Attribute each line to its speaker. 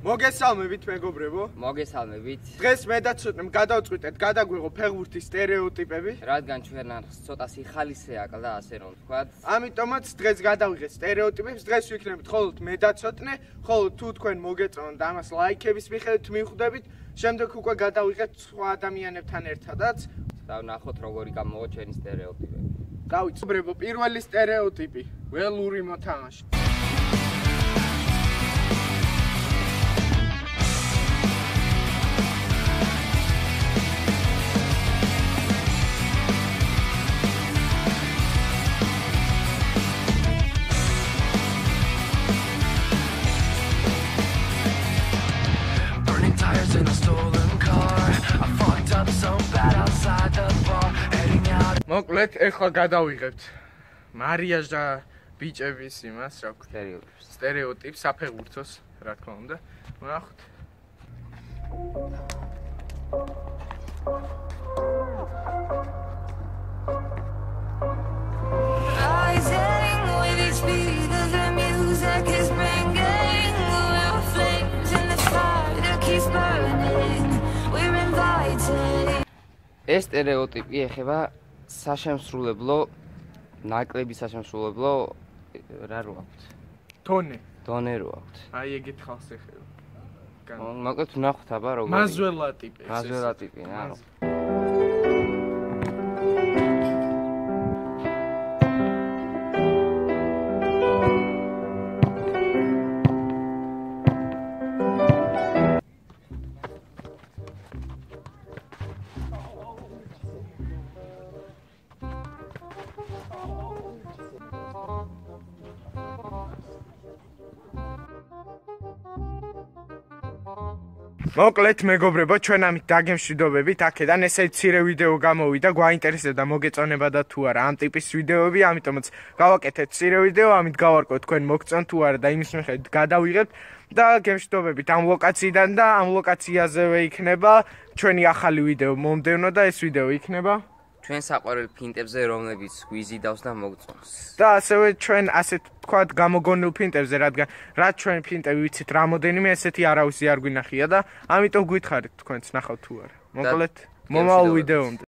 Speaker 1: მოგესალმებით მეგობრებო.
Speaker 2: მოგესალმებით.
Speaker 1: დღეს მე და ცოტნე გადავწყვიტეთ გადაგვიღო ფეხბურთის სტერეოტიპები.
Speaker 2: რადგან ჩვენ არხს ცოტა სიხალისე აკლდა, ასე რომ ვთქვათ.
Speaker 1: ამიტომაც დღეს გადავიღეთ სტერეოტიპებს. დღეს ვიქნებით მხოლოდ მე და ცოტნე, ხოლო თუ თქვენ მოგეწონთ ამას ლაიქების მიხედვით მივხვდებით, შემდეგ უკვე გადავიღეთ სხვა ადამიანებთან ერთადაც.
Speaker 2: დავნახოთ როგორი გამოვა ჩვენი სტერეოტიპები.
Speaker 1: დავიწყებო პირველი სტერეოტიპი, ველური მოთამაშე.
Speaker 3: In a stolen car, I fucked up so bad outside the bar, heading out.
Speaker 1: მოკლედ, ეხლა გადავიღებთ მარიას და ბიჭების იმას, რა ვქნა, სტერეოტიპს, საფეხბურთოს, რა თქმა უნდა. ვნახოთ.
Speaker 3: Rising with each beat of the music is bringing real flames in the fire that keeps burning. We're invited.
Speaker 2: ეს სტერეოტიპი ეხება საშემსრულებლო ნაკლები საშემსრულებლო რა რო აქვთ? დონე რო აქვთ.
Speaker 1: აი ეგეთ ხალხს ეხება.
Speaker 2: მოკლედ ვნახოთ აბა როგორი.
Speaker 1: მაზველა ტიპი.
Speaker 2: მაზველა ტიპი, რა.
Speaker 1: მოკლედ მეგობრებო, ჩვენ ამით დაგემშვიდობებით. აქედან ესე მცირე ვიდეო გამოვიდა, გვაინტერესებდა მოგეწონება და თუ არა ამ ტიპის ვიდეოები, ამიტომაც გავაკეთეთ მცირე ვიდეო, ამით გავარკვევთ თქვენ მოგწონთ თუ არა და იმის მიხედვით გადავიღებთ და გემშვიდობებით ამ ლოკაციიდან და ამ ლოკაციაზევე იქნება ჩვენი ახალი ვიდეო მომდევნო და ეს ვიდეო იქნება
Speaker 2: ჩვენ საყვარელ ფინტებზე, რომლებიც გვიზიდავს და მოგწონს.
Speaker 1: და ასევე ჩვენ ასეთ თქვათ გამოგონილ ფინტებზე, რადგან რაც ჩვენ ფინტები ვიცით რამოდენიმე ესეთი არავისი არ გვინახია და ამიტომ გვითხარით თქვენც ნახავთ თუ არა. მოკლედ მომავალ ვიდეომდე